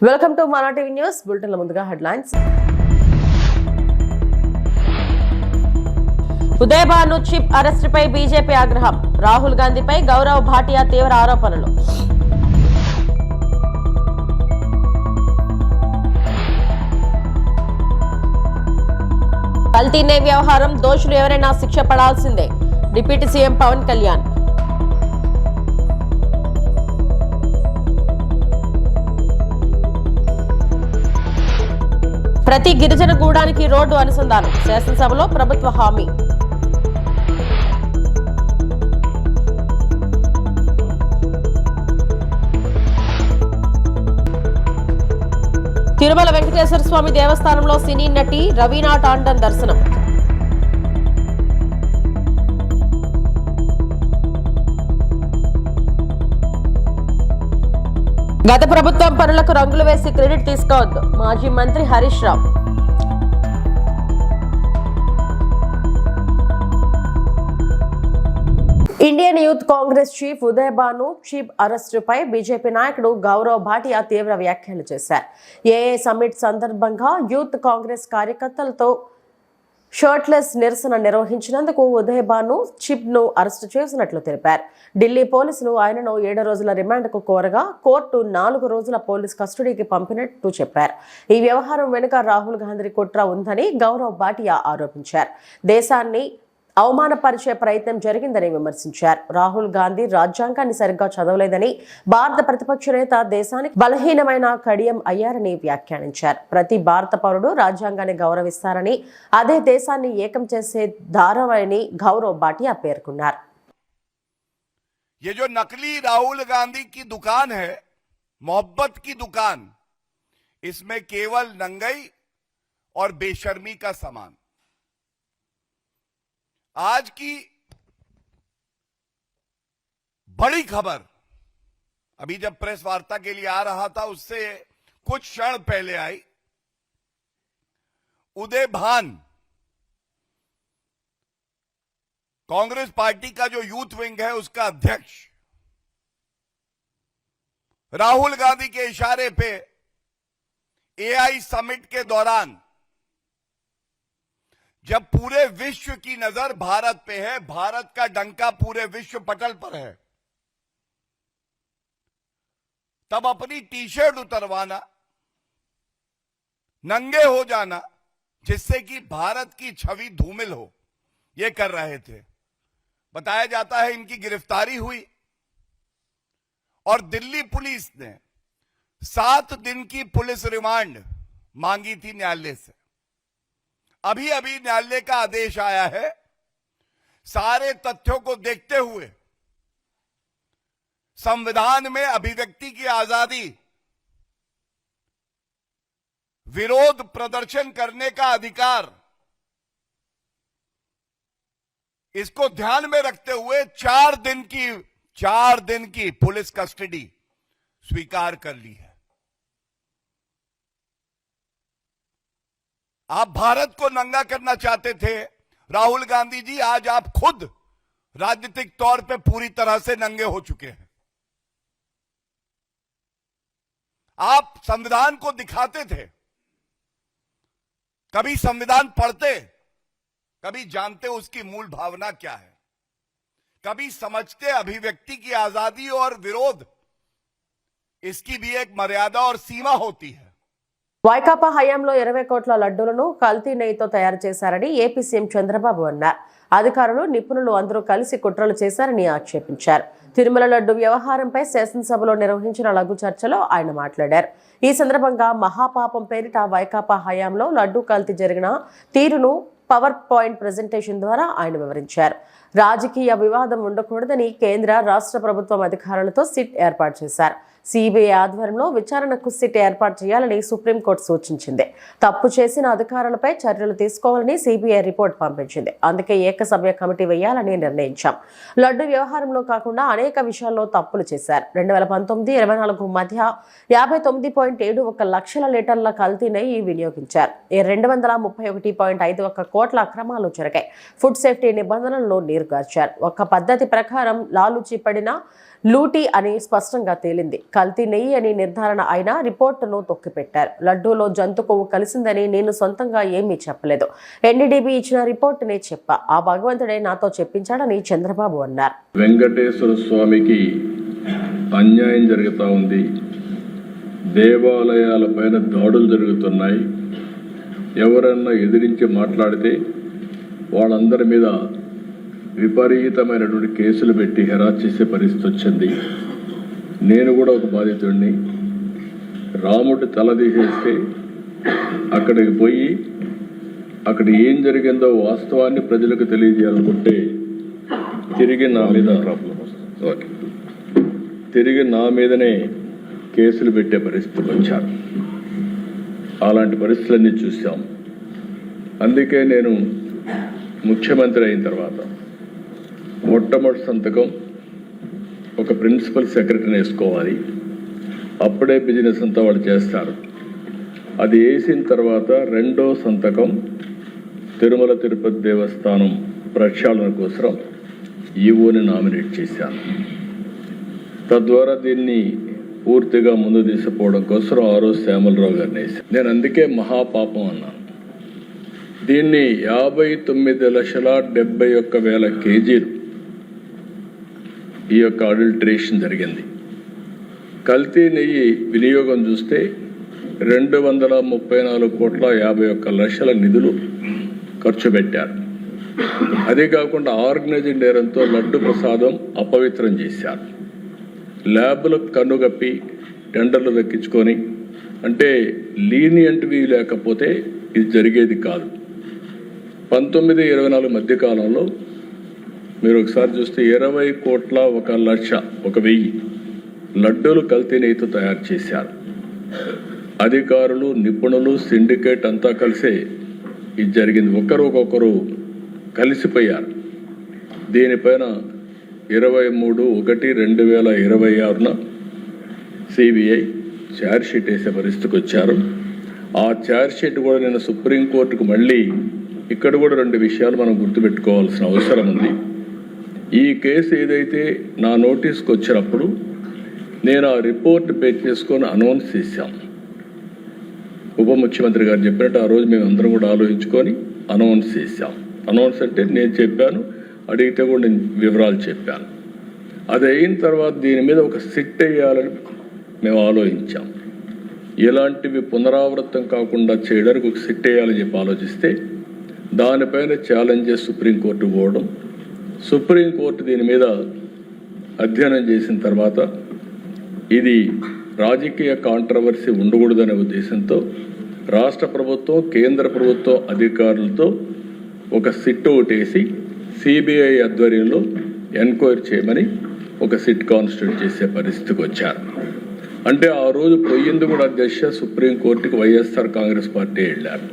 Welcome to మన TV news బులెటిన్ల ముందుగా headlines. Udayabhanu Chib అరెస్టుపై బీజేపీ ఆగ్రహం. రాహుల్ గాంధీపై గౌరవ్ భాటియా తీవ్ర ఆరోపణలు. కల్తీ నెయ్యి వ్యవహారం దోషులు ఎవరైనా శిక్ష పడాల్సిందే. Deputy CM Pawan Kalyan. ప్రతి గిరిజన గూడానికి రోడ్డు అనుసంధానం. శాసనసభలో ప్రభుత్వ హామీ. తిరుమల వెంకటేశ్వర స్వామి దేవస్థానంలో సినీ నటి రవీనా టాండన్ దర్శనం. గత ప్రభుత్వం పనులకు రంగులు వేసి క్రెడిట్ తీసుకోవద్దు. మాజీ మంత్రి Harish Rao. Indian youth Congress chief Udayabhanu Chib అరెస్టుపై బీజేపీ నాయకుడు గౌరవ్ భాటియా తీవ్ర వ్యాఖ్యలు చేశారు. ఏఏ సమ్మిట్ సందర్భంగా యూత్ కాంగ్రెస్ కార్యకర్తలతో షర్ట్లెస్ నిరసన నిర్వహించినందుకు ఉదయభాను చిప్ ను అరెస్టు చేసినట్లు తెలిపారు. ఢిల్లీ పోలీసులు ఆయనను 7 రోజుల రిమాండ్కు కోరగా కోర్టు 4 రోజుల పోలీస్ కస్టడీకి పంపినట్టు చెప్పారు. ఈ వ్యవహారం వెనుక రాహుల్ గాంధీ కుట్ర ఉందని గౌరవ్ భాటియా ఆరోపించారు. దేశాన్ని అవమానపరిచే ప్రయత్నం జరిగిందని విమర్శించారు. రాహుల్ గాంధీ రాజ్యాంగాన్ని సరిగ్గా చదవలేదని, భారత ప్రతిపక్ష నేత దేశానికి బలహీనమైన కడియం అయ్యారని వ్యాఖ్యానించారు. ప్రతి భారత పౌరుడు రాజ్యాంగాన్ని గౌరవిస్తారని, అదే దేశాన్ని ఏకం చేసే దారమని గౌరవ్ భాటియా పేర్కొన్నారు. ये जो नकली राहुल गांधी की दुकान है, मोहब्बत की दुकान, इसमें केवल नंगई और बेशर्मी का सामान। आज की बड़ी खबर, अभी जब प्रेस वार्ता के लिए आ रहा था उससे कुछ क्षण पहले आई। उदय भान कांग्रेस पार्टी का जो यूथ विंग है उसका अध्यक्ष राहुल गांधी के इशारे पे एआई समिट के दौरान जब पूरे विश्व की नजर भारत पे है, भारत का डंका पूरे विश्व पटल पर है, तब अपनी टी शर्ट उतरवाना, नंगे हो जाना, जिससे कि भारत की छवि धूमिल हो, ये कर रहे थे। बताया जाता है इनकी गिरफ्तारी हुई और दिल्ली पुलिस ने 7 दिन की पुलिस रिमांड मांगी थी न्यायालय से। अभी अभी न्यायालय का आदेश आया है। सारे तथ्यों को देखते हुए संविधान में अभिव्यक्ति की आजादी, विरोध प्रदर्शन करने का अधिकार, इसको ध्यान में रखते हुए 4 दिन की पुलिस कस्टडी स्वीकार कर ली है। आप भारत को नंगा करना चाहते थे राहुल गांधी जी, आज आप खुद राजनीतिक तौर पे पूरी तरह से नंगे हो चुके हैं। आप संविधान को दिखाते थे, कभी संविधान पढ़ते, कभी जानते उसकी मूल भावना क्या है, कभी समझते अभिव्यक्ति की आजादी और विरोध, इसकी भी एक मर्यादा और सीमा होती है। వైకాపా హయాంలో 20 కోట్ల లడ్డూలను కల్తీ నెయ్యితో తయారు చేశారని ఏపీ సీఎం చంద్రబాబు అన్నారు. అధికారులు, నిపుణులు అందరూ కలిసి కుట్రలు చేశారని ఆక్షేపించారు. తిరుమల లడ్డు వ్యవహారంపై శాసనసభలో నిర్వహించిన లఘు చర్చలో ఆయన మాట్లాడారు. ఈ సందర్భంగా మహాపాపం పేరిట వైకాపా హయాంలో లడ్డూ కల్తీ జరిగిన తీరును పవర్ పాయింట్ ప్రెజెంటేషన్ ద్వారా ఆయన వివరించారు. రాజకీయ వివాదం ఉండకూడదని కేంద్ర, రాష్ట్ర ప్రభుత్వం అధికారులతో సిట్ ఏర్పాటు చేశారు. సిబిఐ ఆధ్వర్యంలో విచారణకు సిట్ ఏర్పాటు చేయాలని సుప్రీంకోర్టు సూచించింది. తప్పు చేసిన అధికారులపై చర్యలు తీసుకోవాలని సిబిఐ రిపోర్ట్ పంపించింది. అందుకే ఏకసభ్య కమిటీ వేయాలని నిర్ణయించాం. లడ్డు వ్యవహారంలో కాకుండా అనేక విషయాల్లో తప్పులు చేశారు. 2019-24 మధ్య 59.71 లక్షల లీటర్ల కల్తీ నెయ్యి వినియోగించారు. 231.51 కోట్ల అక్రమాలు జరిగాయి. ఫుడ్ సేఫ్టీ నిబంధనలను నీరుగార్చారు. ఒక పద్ధతి ప్రకారం లాలూచి పడిన లూటీ అని స్పష్టంగా తేలింది. కల్తీ నెయ్యి అని నిర్ధారణ అయిన రిపోర్టును తొక్కిపెట్టారు. లడ్డూలో జంతు కొవ్వు కలిసిందని నేను సొంతంగా ఏమీ చెప్పలేదు. ఎన్డీడీబీ ఇచ్చిన రిపోర్టునే చెప్పా. ఆ భగవంతుడే నాతో చెప్పించాడని చంద్రబాబు అన్నారు. వెంకటేశ్వర స్వామికి అన్యాయం జరుగుతూ ఉంది. దేవాలయాల పైన దాడులు జరుగుతున్నాయి. ఎవరన్నా ఎదిరించి మాట్లాడితే వాళ్ళందరి మీద విపరీతమైనటువంటి కేసులు పెట్టి హెరాస్ చేసే పరిస్థితి వచ్చింది. నేను కూడా ఒక బాధితుడిని. రాముడి తల తీసేస్తే అక్కడికి పోయి అక్కడ ఏం జరిగిందో వాస్తవాన్ని ప్రజలకు తెలియజేయాలనుకుంటే తిరిగి నా మీదనే కేసులు పెట్టే పరిస్థితులు వచ్చారు. అలాంటి పరిస్థితులన్నీ చూసాం. అందుకే నేను ముఖ్యమంత్రి అయిన తర్వాత మొట్టమొదటి సంతకం ఒక ప్రిన్సిపల్ సెక్రటరీని వేసుకోవాలి. అప్పుడే బిజినెస్ అంతా వాళ్ళు చేస్తారు. అది వేసిన తర్వాత రెండో సంతకం తిరుమల తిరుపతి దేవస్థానం ప్రక్షాళన కోసం ఈవోని నామినేట్ చేశాను. తద్వారా దీన్ని పూర్తిగా ముందు తీసుకుపోవడం కోసం ఆ రోజు శ్యామలరావు గారిని వేశాను. నేను అందుకే మహాపాపం అన్నాను. దీన్ని 59,71,000 కేజీలు ఈ యొక్క అడల్టరేషన్ జరిగింది. కల్తీ నెయ్యి వినియోగం చూస్తే 234,51,00,000 నిధులు ఖర్చు పెట్టారు. అదే కాకుండా ఆర్గనైజింగ్ నేరంతో లడ్డు ప్రసాదం అపవిత్రం చేశారు. ల్యాబ్లకు కన్నుగప్పి టెండర్లు దక్కించుకొని, అంటే లీనియంట్వి లేకపోతే ఇది జరిగేది కాదు. 19-24 మధ్యకాలంలో మీరు ఒకసారి చూస్తే 20,01,00,000 లడ్డూలు కల్తీ నెయ్యితో తయారు చేశారు. అధికారులు, నిపుణులు, సిండికేట్ అంతా కలిసే ఇది జరిగింది. ఒకరు కలిసిపోయారు. దీనిపైన 23/1/2026 సిబిఐ ఛార్జ్ షీట్ వేసే పరిస్థితికి వచ్చారు. ఆ ఛార్జ్ షీట్ కూడా నేను సుప్రీంకోర్టుకు మళ్ళీ ఇక్కడ కూడా 2 విషయాలు మనం గుర్తుపెట్టుకోవాల్సిన అవసరం ఉంది. ఈ కేసు ఏదైతే నా నోటీస్కి వచ్చినప్పుడు నేను ఆ రిపోర్ట్ బేస్ చేసుకొని అనౌన్స్ చేశాం. ఉప ముఖ్యమంత్రి గారు చెప్పినట్టు ఆ రోజు మేము అందరం కూడా ఆలోచించుకొని అనౌన్స్ చేశాం. అనౌన్స్ అంటే నేను చెప్పాను, అడిగితే కూడా నేను వివరాలు చెప్పాను. అది అయిన తర్వాత దీని మీద ఒక సిట్ వేయాలని మేము ఆలోచించాం. ఇలాంటివి పునరావృతం కాకుండా చేయడానికి ఒక సిట్ వేయాలని చెప్పి ఆలోచిస్తే దానిపైన ఛాలెంజెస్ సుప్రీంకోర్టు పోవడం, సుప్రీంకోర్టు దీని మీద అధ్యయనం చేసిన తర్వాత ఇది రాజకీయ కాంట్రవర్సీ ఉండకూడదనే ఉద్దేశంతో రాష్ట్ర ప్రభుత్వం, కేంద్ర ప్రభుత్వం అధికారులతో ఒక సిట్ ఒకటేసి సిబిఐ ఆధ్వర్యంలో ఎంక్వైరీ చేయమని ఒక సిట్ కాన్స్టిట్యూట్ చేసే పరిస్థితికి వచ్చారు. అంటే ఆ రోజు పోయింది కూడా అధ్యక్ష సుప్రీంకోర్టుకి వైఎస్ఆర్ కాంగ్రెస్ పార్టీ వెళ్ళారు.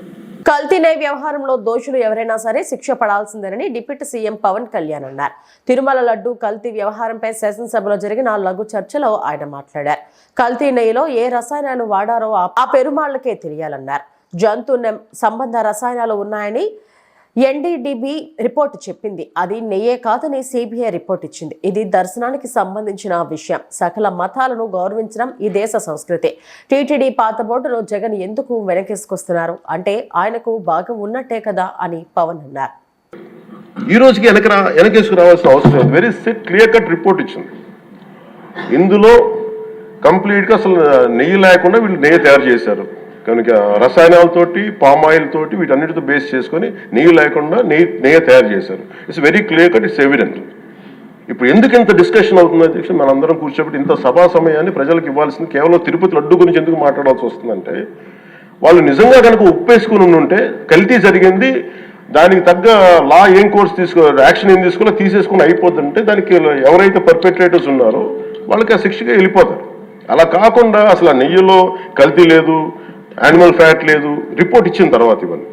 కల్తీ నెయ్యి వ్యవహారంలో దోషులు ఎవరైనా సరే శిక్ష పడాల్సిందేనని డిప్యూటీ సీఎం పవన్ కళ్యాణ్ అన్నారు. తిరుమల లడ్డు కల్తీ వ్యవహారంపై శాసనసభలో జరిగిన లఘు చర్చలో ఆయన మాట్లాడారు. కల్తీ నెయ్యిలో ఏ రసాయనాలు వాడారో ఆ పెరుమాళ్లకే తెలియాలన్నారు. జంతు సంబంధ రసాయనాలు ఉన్నాయని ఎన్డీడీబీ రిపోర్టు చెప్పింది. అది నెయ్యే కాదని సిబిఐ రిపోర్ట్ ఇచ్చింది. ఇది దర్శనానికి సంబంధించిన విషయం. సకల మతాలను గౌరవించడం ఈ దేశ సంస్కృతి. టీటీడీ పాత బోర్డును జగన్ ఎందుకు వెనకేసుకొస్తున్నారు అంటే ఆయనకు భాగం ఉన్నట్టే కదా అని పవన్ అన్నారు. ఈ రోజుకి వెనకేసుకు రావాల్సిన అవసరం లేదు. వెరీ క్లియర్ కట్ రిపోర్ట్ ఇచ్చింది. ఇందులో కంప్లీట్గా అసలు నెయ్యి లేకుండా వీళ్ళు నెయ్యి తయారు చేశారు కనుక రసాయనాలతోటి, పామాయిల్ తోటి వీటన్నిటితో బేస్ చేసుకొని నెయ్యి లేకుండా నెయ్యి తయారు చేశారు. It's very clear cut, it's evident. ఇప్పుడు ఎందుకు ఇంత డిస్కషన్ అవుతుంది అధ్యక్ష? మనందరం కూర్చోబెట్టి ఇంత సభా సమయాన్ని ప్రజలకు ఇవ్వాల్సింది కేవలం తిరుపతి లడ్డు గురించి ఎందుకు మాట్లాడాల్సి వస్తుందంటే, వాళ్ళు నిజంగా కనుక ఉప్పేసుకుని ఉంటే కల్తీ జరిగింది, దానికి తగ్గ లా ఏం కోర్స్ యాక్షన్ ఏం తీసుకోవాలో తీసేసుకుని అయిపోతుంటే దానికి ఎవరైతే పర్పెట్రేటర్స్ ఉన్నారో వాళ్ళకి ఆ శిక్షగా వెళ్ళిపోతారు. అలా కాకుండా అసలు ఆ నెయ్యిలో కల్తీ లేదు, యానిమల్ ఫ్యాట్ లేదు, రిపోర్ట్ ఇచ్చిన తర్వాత ఇవన్నీ.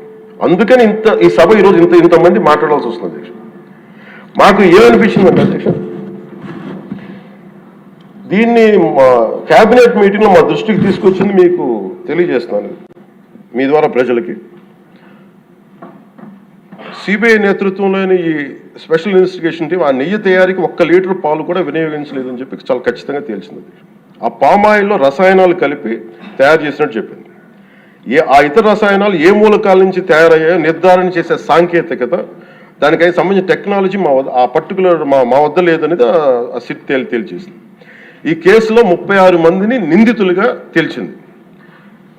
అందుకని ఈ సభ ఈరోజు ఇంతమంది మాట్లాడాల్సి వస్తుంది అధ్యక్ష. మాకు ఏమనిపించిందంటే అధ్యక్ష, దీన్ని క్యాబినెట్ మీటింగ్లో మా దృష్టికి తీసుకొచ్చింది మీకు తెలియజేస్తున్నాను మీ ద్వారా ప్రజలకి. సిబిఐ నేతృత్వంలోని ఈ స్పెషల్ ఇన్వెస్టిగేషన్ టీం ఆ నెయ్యి తయారీకి 1 లీటర్ పాలు కూడా వినియోగించలేదని చెప్పి చాలా ఖచ్చితంగా తేల్చింది. ఆ పామాయిల్లో రసాయనాలు కలిపి తయారు చేసినట్టు చెప్పింది. ఆ ఇతర రసాయనాలు ఏ మూలకాల నుంచి తయారయ్యాయో నిర్ధారణ చేసే సాంకేతికత, దానికి సంబంధించిన టెక్నాలజీ ఆ పర్టికులర్ మా వద్ద లేదనేది ఆ సిట్ తేల్చేసింది. ఈ కేసులో 36 మందిని నిందితులుగా తేల్చింది.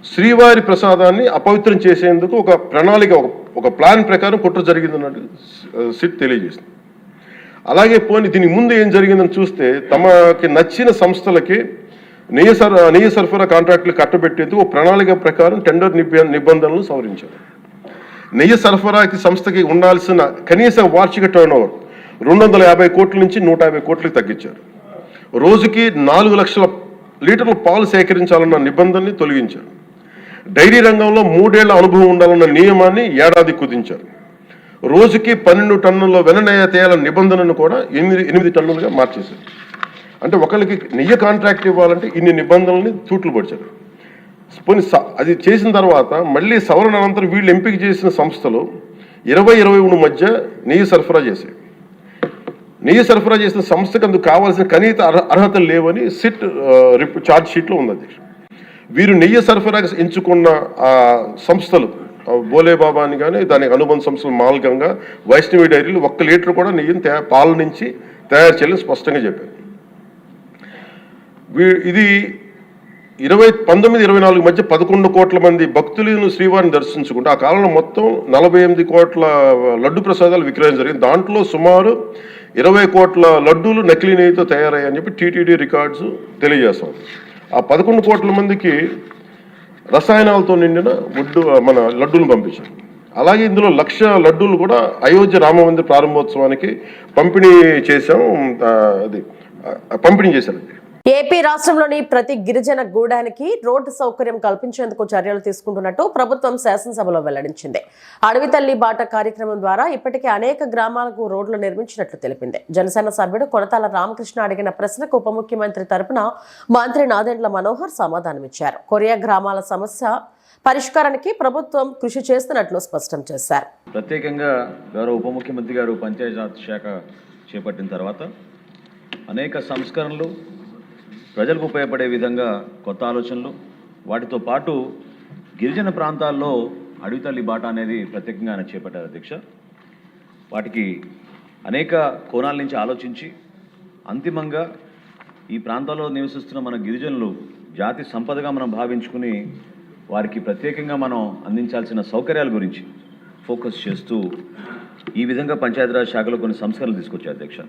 శ్రీవారి ప్రసాదాన్ని అపవిత్రం చేసేందుకు ఒక ప్రణాళిక, ఒక ప్లాన్ ప్రకారం కుట్ర జరిగిందన్నట్టు సిట్ తెలియజేసింది. అలాగే దీనికి ముందు ఏం జరిగిందని చూస్తే, తమకి నచ్చిన సంస్థలకి నెయ్యి సరఫరా కాంట్రాక్టులు కట్టబెట్టేందుకు ఒక ప్రణాళిక ప్రకారం టెండర్ నిబంధనలు సవరించారు. నెయ్యి సరఫరాకి సంస్థకి ఉండాల్సిన కనీస వార్షిక టర్నోవర్ 250 కోట్ల నుంచి 150 కోట్లకు తగ్గించారు. రోజుకి 4 లక్షల లీటర్ల పాలు సేకరించాలన్న నిబంధనని తొలగించారు. డైరీ రంగంలో 3 ఏళ్ల అనుభవం ఉండాలన్న నియమాన్ని ఏడాది కుదించారు. రోజుకి 12 టన్నుల వెన్న తేయాలన్న నిబంధనను కూడా 8 టన్నులుగా మార్చేశారు. అంటే ఒకరికి నెయ్యి కాంట్రాక్ట్ ఇవ్వాలంటే ఇన్ని నిబంధనల్ని తూట్లు పడిచారు. అది చేసిన తర్వాత మళ్ళీ సవరణ అనంతరం వీళ్ళు ఎంపిక చేసిన సంస్థలు 20-23 మధ్య నెయ్యి సరఫరా చేశాయి. నెయ్యి సరఫరా చేసిన సంస్థకు అందుకు కావాల్సిన కనీస అర్హతలు లేవని సిట్ ఛార్జ్ షీట్లో ఉంది అధ్యక్షుడు. వీరు నెయ్యి సరఫరా ఎంచుకున్న సంస్థలు బోలేబాబా అని కానీ దానికి అనుబంధ సంస్థలు మాల్గంగా, వైష్ణవి డైరీలు 1 లీటర్ కూడా నెయ్యిని పాల నుంచి తయారు చేయాలని స్పష్టంగా చెప్పారు. ఇది 1924 మధ్య 11 కోట్ల మంది భక్తులను శ్రీవారిని దర్శించుకుంటే ఆ కాలంలో మొత్తం 48 కోట్ల లడ్డు ప్రసాదాలు విక్రయం జరిగింది. దాంట్లో సుమారు 20 కోట్ల లడ్డూలు నకిలీ నెయ్యితో తయారయ్యాయని చెప్పి టీటీడీ రికార్డ్స్ తెలియజేస్తాం. ఆ 11 కోట్ల మందికి రసాయనాలతో నిండిన మన లడ్డూలను పంపించారు. అలాగే ఇందులో 1,00,000 లడ్డూలు కూడా అయోధ్య రామ మందిర ప్రారంభోత్సవానికి పంపిణీ చేశారు. ఏపీ రాష్ట్రంలోని ప్రతి గిరిజన గూడానికి రోడ్డు సౌకర్యం కల్పించేందుకు చర్యలు తీసుకుంటున్నట్టు ప్రభుత్వం శాసనసభలో వెల్లడించింది. అడవి తల్లి బాట కార్యక్రమం ద్వారా ఇప్పటికే అనేక గ్రామాలకు రోడ్లు నిర్మించినట్లు తెలిపింది. జనసేన సభ్యుడు కొనతాల రామకృష్ణ అడిగిన ప్రశ్నకు ఉప ముఖ్యమంత్రి తరపున మంత్రి నాదెండ్ల మనోహర్ సమాధానమిచ్చారు. కొరియా గ్రామాల సమస్య పరిష్కారానికి ప్రభుత్వం కృషి చేస్తున్నట్లు స్పష్టం చేశారు. ప్రత్యేకంగా గౌరవ ఉప ముఖ్యమంత్రి గారు పంచాయతీరాజ్ శాఖ చేపట్టిన తర్వాత అనేక సంస్కరణలు, ప్రజలకు ఉపయోగపడే విధంగా కొత్త ఆలోచనలు, వాటితో పాటు గిరిజన ప్రాంతాల్లో అడవి తల్లి బాట అనేది ప్రత్యేకంగా ఆయన చేపట్టారు అధ్యక్ష. వాటికి అనేక కోణాల నుంచి ఆలోచించి అంతిమంగా ఈ ప్రాంతాల్లో నివసిస్తున్న మన గిరిజనులు జాతి సంపదగా మనం భావించుకుని వారికి ప్రత్యేకంగా మనం అందించాల్సిన సౌకర్యాల గురించి ఫోకస్ చేస్తూ ఈ విధంగా పంచాయతీరాజ్ శాఖలో కొన్ని సంస్కరణలు తీసుకొచ్చారు అధ్యక్ష.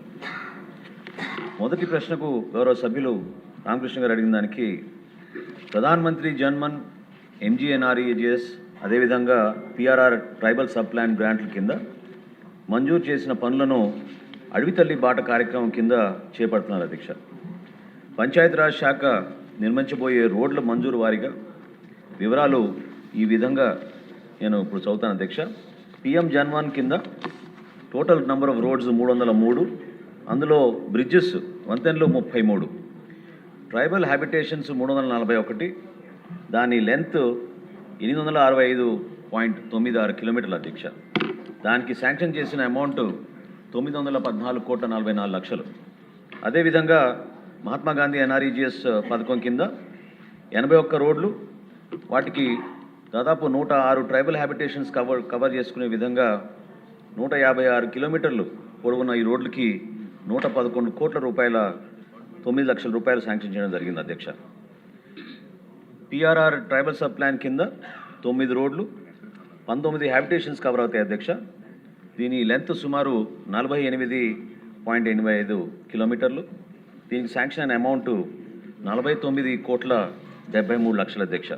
మొదటి ప్రశ్నకు గౌరవ సభ్యులు రామకృష్ణ గారు అడిగిన దానికి ప్రధాన్ మంత్రి జన్మన్, MGNREGS, అదేవిధంగా PRR ట్రైబల్ సబ్ ప్లాన్ గ్రాంట్ల కింద మంజూరు చేసిన పనులను అడవి తల్లి బాట కార్యక్రమం కింద చేపడుతున్నారు అధ్యక్ష. పంచాయతీరాజ్ శాఖ నిర్మించబోయే రోడ్ల మంజూరు వారీగా వివరాలు ఈ విధంగా నేను ఇప్పుడు చదువుతాను అధ్యక్ష. PM జన్మన్ కింద టోటల్ నంబర్ ఆఫ్ రోడ్స్ 303, అందులో బ్రిడ్జెస్ వంతెనలు 33, ట్రైబల్ హ్యాబిటేషన్స్ 341, దాని లెంత్ 865.96 కిలోమీటర్ల అధ్యక్ష. దానికి శాంక్షన్ చేసిన అమౌంట్ 914.44 లక్షలు. అదేవిధంగా మహాత్మా గాంధీ NREGS పథకం కింద 81 రోడ్లు, వాటికి దాదాపు 106 ట్రైబల్ హ్యాబిటేషన్స్ కవర్ చేసుకునే విధంగా 156 కిలోమీటర్లు పొడవున్న ఈ రోడ్లకి 111 కోట్ల రూపాయల 9 లక్షల రూపాయలు శాంక్షన్ చేయడం జరిగింది అధ్యక్ష. PRR ట్రైబల్ సబ్ ప్లాన్ కింద 9 రోడ్లు, 19 హ్యాబిటేషన్స్ కవర్ అవుతాయి అధ్యక్ష. దీని లెంత్ సుమారు 48.85 కిలోమీటర్లు. దీనికి శాంక్షన్ అయిన అమౌంట్ 49 కోట్ల 73 లక్షల అధ్యక్ష.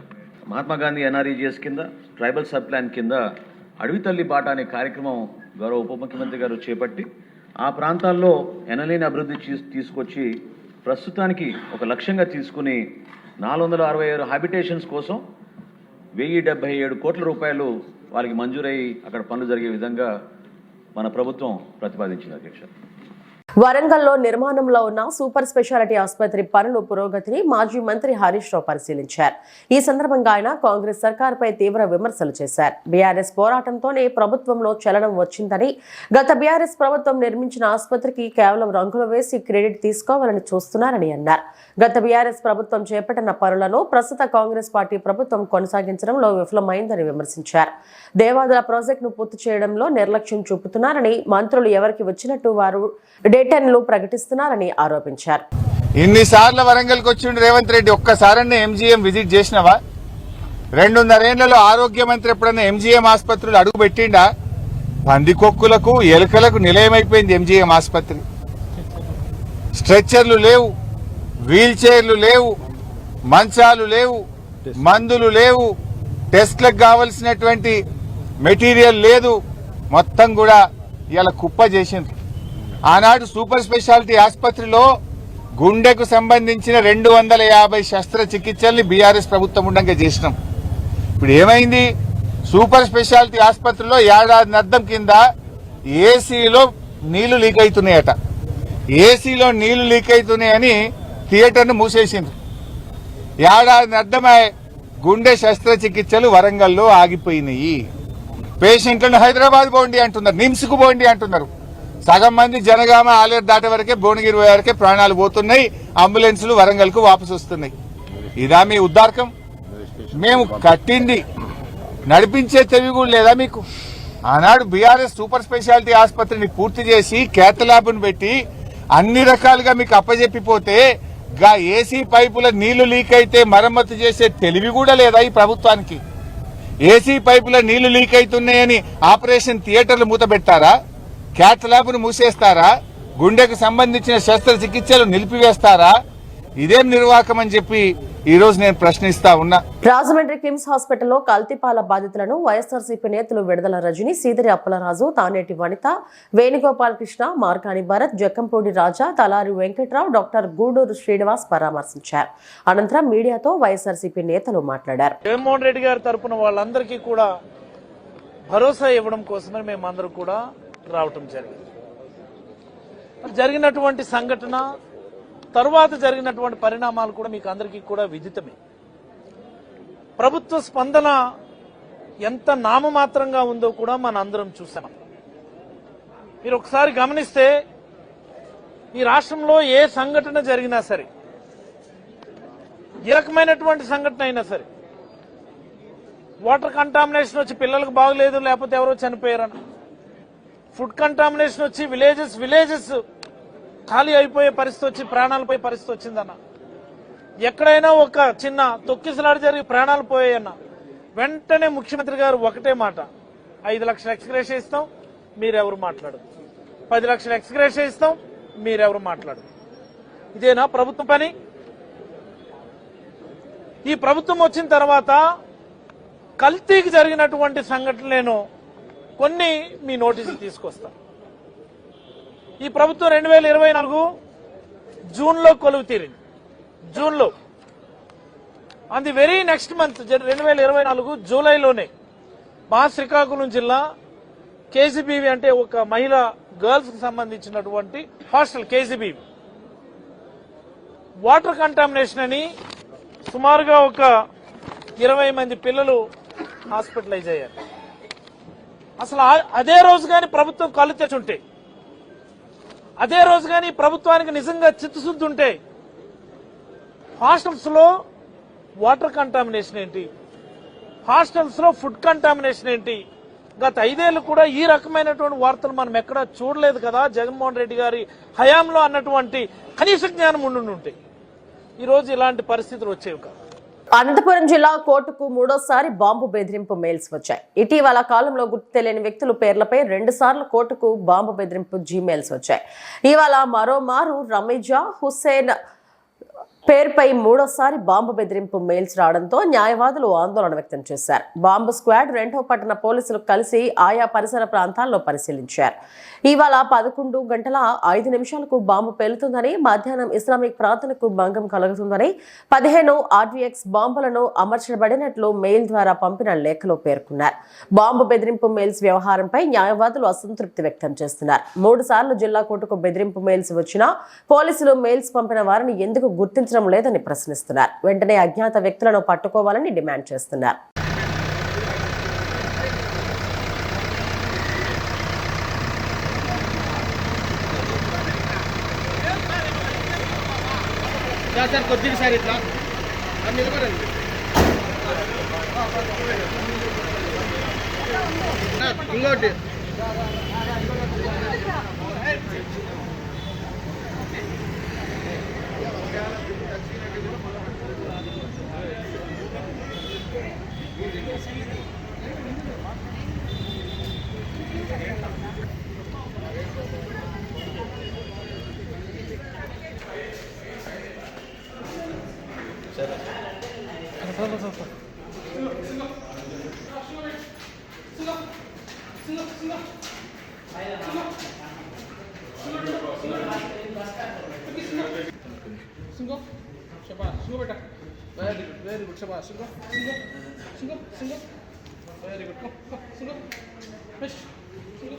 మహాత్మా గాంధీ NREGS కింద ట్రైబల్ సబ్ ప్లాన్ కింద అడవి తల్లి బాట అనే కార్యక్రమం గౌరవ ఉప ముఖ్యమంత్రి గారు చేపట్టి ఆ ప్రాంతాల్లో ఎనలేని అభివృద్ధి తీసుకొచ్చి ప్రస్తుతానికి ఒక లక్ష్యంగా తీసుకుని 466 హ్యాబిటేషన్స్ కోసం 1077 కోట్ల రూపాయలు వాళ్ళకి మంజూరై అక్కడ పనులు జరిగే విధంగా మన ప్రభుత్వం ప్రతిపాదించింది అధ్యక్ష. వరంగల్లో నిర్మాణంలో ఉన్న సూపర్ స్పెషాలిటీ ఆసుపత్రి పనుల పురోగతిని మాజీ మంత్రి హరీష్ రావు పరిశీలించారు. ఈ సందర్భంగా ఆయన కాంగ్రెస్ సర్కార్పై తీవ్ర విమర్శలు చేశారు. బీఆర్ఎస్ పోరాటంతోనే ప్రభుత్వంలో చలనం వచ్చిందని, గత బీఆర్ఎస్ ప్రభుత్వం నిర్మించిన ఆసుపత్రికి కేవలం రంగులు వేసి క్రెడిట్ తీసుకోవాలని చూస్తున్నారని అన్నారు. గత బీఆర్ఎస్ ప్రభుత్వం చేపట్టిన పనులను ప్రస్తుత కాంగ్రెస్ పార్టీ ప్రభుత్వం కొనసాగించడంలో విఫలమైందని విమర్శించారు. దేవాదుల ప్రాజెక్టును పూర్తి చేయడంలో నిర్లక్ష్యం చూపుతున్నారని, మంత్రులు ఎవరికి వచ్చినట్టు వారు డేటన్లు ప్రకటిస్తున్నారని ఆరోపించారు. ఇన్నిసార్లు వరంగల్కి వచ్చిండు రేవంత్ రెడ్డి, ఒక్కసారన్నా ఎంజీఎం విజిట్ చేసినవా? 2.5 ఏళ్లలో ఆరోగ్య మంత్రి ఎప్పుడన్నా ఎంజీఎం ఆసుపత్రులు అడుగు పెట్టిండా? పందికొక్కులకు ఎలుకలకు నిలయమైపోయింది ఎంజీఎం ఆసుపత్రి. స్ట్రెచ్చర్లు లేవు, వీల్ చైర్లు లేవు, మంచాలు లేవు, మందులు లేవు, టెస్ట్లకు కావలసినటువంటి మెటీరియల్ లేదు. మొత్తం కూడా ఇలా కుప్ప చేసింది. ఆనాడు సూపర్ స్పెషాలిటీ ఆసుపత్రిలో గుండెకు సంబంధించిన 250 శస్త్రచికిత్సల్ని బీఆర్ఎస్ ప్రభుత్వం ఉండగా చేసినాం. ఇప్పుడు ఏమైంది? సూపర్ స్పెషాలిటీ ఆసుపత్రిలో ఏడాది అద్దం కింద ఏసీలో నీళ్లు లీక్ అవుతున్నాయట. ఏసీలో నీళ్లు లీక్ అవుతున్నాయని థియేటర్ను మూసేసింది. ఏడాది అద్దమై గుండె శస్త్రచికిత్సలు వరంగల్లో ఆగిపోయినాయి. పేషెంట్లను హైదరాబాద్ పోండి అంటున్నారు, నిమ్స్కు పోండి అంటున్నారు. సగం మంది జనగామ ఆలేరు దాటే వరకే, భువనగిరి వరకే ప్రాణాలు పోతున్నాయి. అంబులెన్సులు వరంగల్కు వాపసు వస్తున్నాయి. ఇదా మీ ఉద్దారకం? మేము కట్టింది నడిపించే తెలివి కూడా లేదా మీకు? ఆనాడు బీఆర్ఎస్ సూపర్ స్పెషాలిటీ ఆసుపత్రిని పూర్తి చేసి క్యాత్ ల్యాబ్ను పెట్టి అన్ని రకాలుగా మీకు అప్పజెప్పిపోతే గా ఏసీ పైపుల నీళ్లు లీక్ అయితే మరమ్మతు చేసే తెలివి కూడా లేదా ఈ ప్రభుత్వానికి? ఏసీ పైపుల నీళ్లు లీక్ అవుతున్నాయని ఆపరేషన్ థియేటర్లు మూతబెట్టారా? క్యాత్ ల్యాబ్ను మూసేస్తారా? గుండెకు సంబంధించిన శస్త్రచికిత్సలు నిలిపివేస్తారా? ఇదేం నిర్వాహకం అని చెప్పి ఈ రోజు నేను ప్రశ్నిస్తా ఉన్నా. రాజమండ్రి కిమ్స్ హాస్పిటల్లో కల్తీపాల బాధితులను వైఎస్ఆర్సీపీ నేతలు విడుదల రజని, సీదిరి అప్పలరాజు, తానేటి వనిత, వేణుగోపాల్ కృష్ణ, మార్కాని భరత్, జక్కంపూడి రాజా, తలారి వెంకట్రావు, డాక్టర్ గూడూరు శ్రీనివాస్ పరామర్శించారు. అనంతరం మీడియాతో వైఎస్ఆర్సీపీ నేతలు మాట్లాడారు. జగన్మోహన్ రెడ్డి గారి తరపున వాళ్ళందరికీ కూడా భరోసా ఇవ్వడం కోసమే మేమందరూ కూడా రావటం జరిగింది. జరిగినటువంటి సంఘటన తరువాత జరిగినటువంటి పరిణామాలు కూడా మీకు అందరికీ కూడా విదితమే. ప్రభుత్వ స్పందన ఎంత నామమాత్రంగా ఉందో కూడా మన అందరం చూసాం. మీరు ఒకసారి గమనిస్తే ఈ రాష్ట్రంలో ఏ సంఘటన జరిగినా సరే, ఏ రకమైనటువంటి సంఘటన అయినా సరే, వాటర్ కంటామినేషన్ వచ్చి పిల్లలకు బాగలేదు, లేకపోతే ఎవరో చనిపోయారని, ఫుడ్ కంటామినేషన్ వచ్చి విలేజెస్ ఖాళీ అయిపోయే పరిస్థితి వచ్చి ప్రాణాలపై పరిస్థితి వచ్చిందన్న, ఎక్కడైనా ఒక చిన్న తొక్కిసలాట జరిగి ప్రాణాలు పోయాయన్న వెంటనే ముఖ్యమంత్రి గారు ఒకటే మాట, 5 లక్షల ఎక్స్గ్రేషియా ఇస్తాం, మీరెవరు మాట్లాడదు. 10 లక్షల ఎక్స్గ్రేషియా ఇస్తాం, మీరెవరు మాట్లాడదు. ఇదేనా ప్రభుత్వం పని? ఈ ప్రభుత్వం వచ్చిన తర్వాత కల్తీకి జరిగినటువంటి సంఘటనలు నేను కొన్ని మీ నోటీసులు తీసుకొస్తా. ఈ ప్రభుత్వం 2024 జూన్లో కొలువు తీరింది. జూన్లో on the very next month 2024 జూలైలోనే మా శ్రీకాకుళం జిల్లా కేజీబీవి అంటే ఒక మహిళ గర్ల్స్ కి సంబంధించినటువంటి హాస్టల్ కేజీబీవి వాటర్ కంటామినేషన్ అని సుమారుగా ఒక 20 మంది పిల్లలు హాస్పిటలైజ్ అయ్యారు. అసలు అదే రోజు కానీ ప్రభుత్వం కళ్ళు తెచ్చుంటే, అదే రోజు కానీ ప్రభుత్వానికి నిజంగా చిత్తశుద్ధి ఉంటే హాస్టల్స్ లో వాటర్ కంటామినేషన్ ఏంటి, హాస్టల్స్ లో ఫుడ్ కంటామినేషన్ ఏంటి, గత 5 ఏళ్లు కూడా ఈ రకమైనటువంటి వార్తలు మనం ఎక్కడా చూడలేదు కదా జగన్మోహన్ రెడ్డి గారి హయాంలో అన్నటువంటి కనీస జ్ఞానం ఉండుంటే ఈ రోజు ఇలాంటి పరిస్థితులు వచ్చేవి కాదు. అనంతపురం జిల్లా కోర్టుకు 3వ బాంబు బెదిరింపు మెయిల్స్ వచ్చాయి. ఇటీవల కాలంలో గుర్తు తెలియని వ్యక్తుల పేర్లపై 2 సార్లు కోర్టుకు బాంబు బెదిరింపు జీమెయిల్స్ వచ్చాయి. ఇవాళ మరోమారు రమీజా, హుస్సేన్ పేరుపై మూడోసారి బాంబు బెదిరింపు మెయిల్స్ రావడంతో న్యాయవాదులు ఆందోళన వ్యక్తం చేశారు. బాంబు స్క్వాడ్ రెండో పట్టణ పోలీసులు కలిసి ఆయా పరిసర ప్రాంతాల్లో పరిశీలించారు. ఇవాళ 11:05 బాంబు పేలుతుందని, మధ్యాహ్నం ఇస్లామిక్ ప్రార్థనకు భంగం కలుగుతుందని, 15 RVX బాంబులను అమర్చబడినట్లు మెయిల్ ద్వారా పంపిన లేఖలో పేర్కొన్నారు. బాంబు బెదిరింపు మెయిల్స్ వ్యవహారంపై న్యాయవాదులు అసంతృప్తి వ్యక్తం చేస్తున్నారు. 3 సార్లు జిల్లా కోర్టుకు బెదిరింపు మెయిల్స్ వచ్చినా పోలీసులు మెయిల్స్ పంపిన వారిని ఎందుకు గుర్తించడం లేదని ప్రశ్నిస్తున్నారు. వెంటనే అజ్ఞాత వ్యక్తులను పట్టుకోవాలని డిమాండ్ చేస్తున్నారు. ఇంకోటి సింగో శబా సింగో బేటా వెరీ గుడ్ శబా సింగో సింగో సింగో సింగో వెరీ గుడ్ కమ్ సింగో ఫిష్ సింగో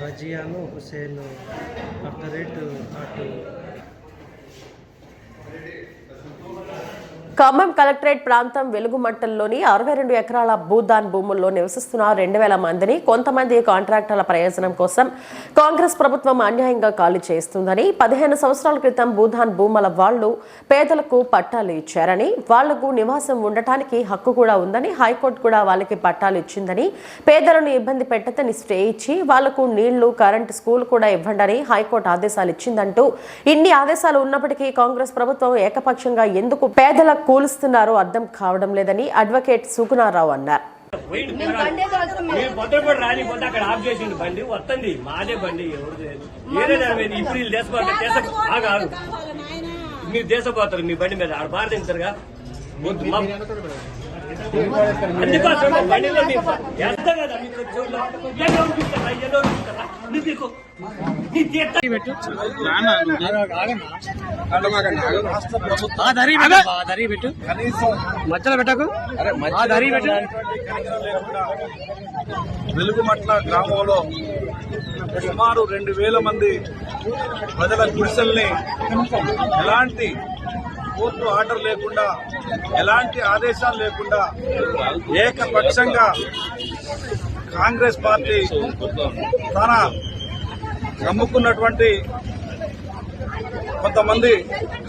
రజియాను హుసేన్ @ ఖమ్మం కలెక్టరేట్ ప్రాంతం వెలుగుమట్టల్లోని 62 ఎకరాల భూదాన్ భూముల్లో నివసిస్తున్న 2000 మందిని కొంతమంది కాంట్రాక్టర్ల ప్రయోజనం కోసం కాంగ్రెస్ ప్రభుత్వం అన్యాయంగా ఖాళీ చేస్తుందని, 15 సంవత్సరాల క్రితం భూదాన్ భూముల వాళ్లు పేదలకు పట్టాలు ఇచ్చారని, వాళ్లకు నివాసం ఉండటానికి హక్కు కూడా ఉందని, హైకోర్టు కూడా వాళ్ళకి పట్టాలు ఇచ్చిందని, పేదలను ఇబ్బంది పెట్టదని స్టే ఇచ్చి వాళ్లకు నీళ్లు, కరెంటు, స్కూల్ కూడా ఇవ్వండి హైకోర్టు ఆదేశాలు ఇచ్చిందంటూ, ఇన్ని ఆదేశాలు ఉన్నప్పటికీ కాంగ్రెస్ ప్రభుత్వం ఏకపక్షంగా ఎందుకు పేదలకు కూలుస్తున్నారో అర్థం కావడం లేదని అడ్వకేట్ సుగుణారావు అన్నారు. అక్కడ ఆఫ్ చేసిండు బండి వస్తుంది మాదే బండి ఇప్పుడు మీరు దేశపోతారు మీ బండి మీద ఆడ బారదింటారుగా అందుకోసం బండిలో ఎంత కదా మీకు మధ్యలో పెట్టకు వెలుగుమట్ల గ్రామంలో సుమారు 2000 మంది ప్రజల గుడిసెల్ని ఎలాంటి కోర్టు ఆర్డర్ లేకుండా, ఎలాంటి ఆదేశాలు లేకుండా ఏకపక్షంగా కాంగ్రెస్ పార్టీ తన నమ్ముకున్నటువంటి కొంతమంది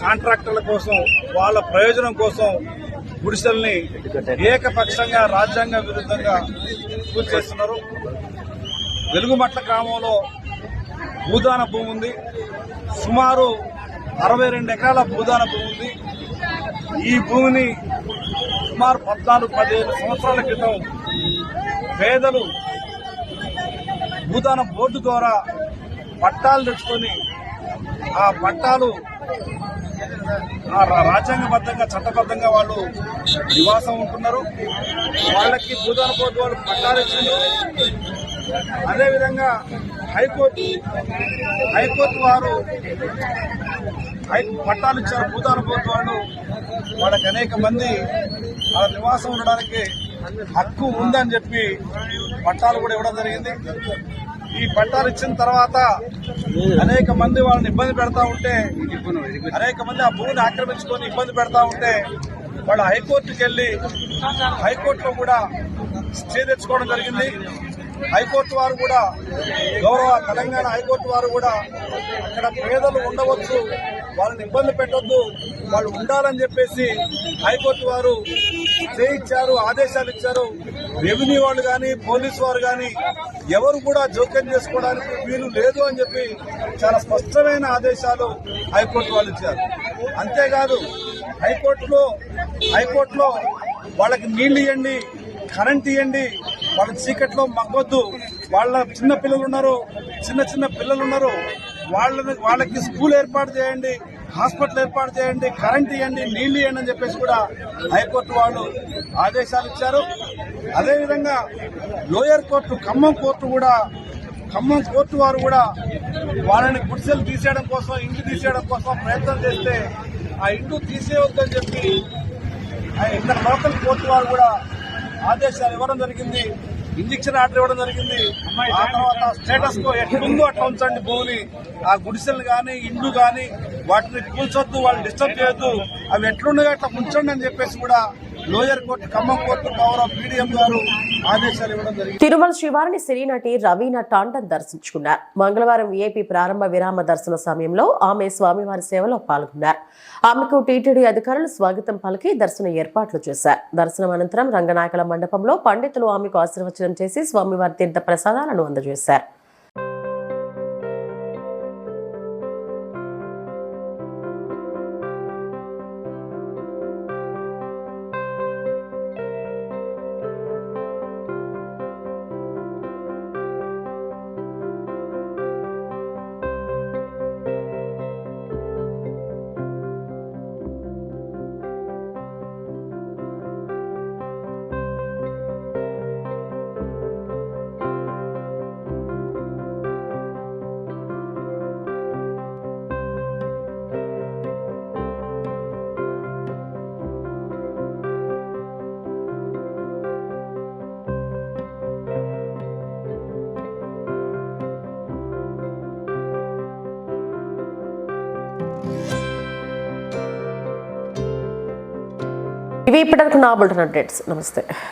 కాంట్రాక్టర్ల కోసం, వాళ్ళ ప్రయోజనం కోసం గుడిసెల్ని ఏకపక్షంగా రాజ్యాంగ విరుద్ధంగా కూల్చేస్తున్నారు. వెలుగుమట్ల గ్రామంలో భూదాన భూమి ఉంది. సుమారు 62 ఎకరాల భూదాన భూమి ఉంది. ఈ భూమిని సుమారు 14-15 సంవత్సరాల క్రితం పేదలు భూదాన బోర్డు ద్వారా పట్టాలు తెచ్చుకొని ఆ పట్టాలు రాజ్యాంగబద్ధంగా, చట్టబద్ధంగా వాళ్ళు నివాసం ఉంటున్నారు. వాళ్ళకి భూదాన బోర్డు వాళ్ళు పట్టాలు ఇచ్చిండ్రు. అదేవిధంగా హైకోర్టు వారు పట్టాలు ఇచ్చారు. భూతాన పోర్టు వాళ్ళు వాళ్ళకి అనేక మంది వాళ్ళ నివాసం ఉండడానికి హక్కు ఉందని చెప్పి పట్టాలు కూడా ఇవ్వడం జరిగింది. ఈ పట్టాలు ఇచ్చిన తర్వాత అనేక మంది వాళ్ళని ఇబ్బంది పెడతా ఉంటే, అనేక మంది ఆ భూమిని ఆక్రమించుకొని ఇబ్బంది పెడతా ఉంటే వాళ్ళు హైకోర్టుకి వెళ్లి హైకోర్టులో కూడా స్టే తెచ్చుకోవడం జరిగింది. హైకోర్టు వారు కూడా గౌరవ తెలంగాణ హైకోర్టు వారు కూడా అక్కడ పేదలు ఉండవచ్చు, వాళ్ళని ఇబ్బంది పెట్టొద్దు, వాళ్ళు ఉండాలని చెప్పేసి హైకోర్టు వారు స్టే ఇచ్చారు, ఆదేశాలు ఇచ్చారు. రెవెన్యూ వాళ్ళు కానీ పోలీసు వారు కానీ ఎవరు కూడా జోక్యం చేసుకోవడానికి వీలు లేదు అని చెప్పి చాలా స్పష్టమైన ఆదేశాలు హైకోర్టు వాళ్ళు ఇచ్చారు. అంతేకాదు హైకోర్టులో వాళ్ళకి నీళ్లు ఇవ్వండి, కరెంట్ ఇవ్వండి, వాళ్ళ చీకట్లో మగ్గొద్దు, వాళ్ళ చిన్న పిల్లలు ఉన్నారు, వాళ్ళకి స్కూల్ ఏర్పాటు చేయండి, హాస్పిటల్ ఏర్పాటు చేయండి, కరెంట్ ఇవ్వండి, నీళ్లు ఇవ్వండి అని చెప్పేసి కూడా హైకోర్టు వాళ్ళు ఆదేశాలు ఇచ్చారు. అదేవిధంగా లోయర్ కోర్టు ఖమ్మం కోర్టు వారు కూడా వాళ్ళని గుడిసెలు తీసేయడం కోసం, ఇండ్లు తీసేయడం కోసం ప్రయత్నం చేస్తే ఆ ఇండ్లు తీసేయవద్దని చెప్పి ఇక్కడ లోకల్ కోర్టు వారు కూడా ఆదేశాలు ఇవ్వడం జరిగింది, ఇంజక్షన్ ఆర్డర్ ఇవ్వడం జరిగింది. ఆ తర్వాత స్టేటస్ కో ఎట్లుందో అట్లా ఉంచండి భూమిని, ఆ గుడిసెలు కానీ ఇండ్లు కానీ వాటిని కూల్చొద్దు, వాళ్ళని డిస్టర్బ్ చేయొద్దు, అవి ఎట్లుండగా అట్లా ఉంచండి అని చెప్పేసి కూడా లోయర్ కోర్టు ఖమ్మం కోర్టు గౌరవ పీడీఎం గారు ఆదేశాలు ఇవ్వడం జరిగింది. తిరుమల శ్రీవారిని సినీ నటి రవీనా టాండన్ దర్శించుకున్నారు. మంగళవారం వీఐపీ ప్రారంభ విరామ దర్శన సమయంలో ఆమె స్వామివారి సేవలో పాల్గొన్నారు. ఆమెకు టీటీడీ అధికారులు స్వాగతం పలికి దర్శన ఏర్పాట్లు చేశారు. దర్శనం అనంతరం రంగనాయకుల మండపంలో పండితులు ఆమెకు ఆశీర్వచనం చేసి స్వామివారి తీర్థ ప్రసాదాలను అందజేశారు. ఇవి ఇప్పటివరకు నా బులెటిన్ అప్డేట్స్. నమస్తే.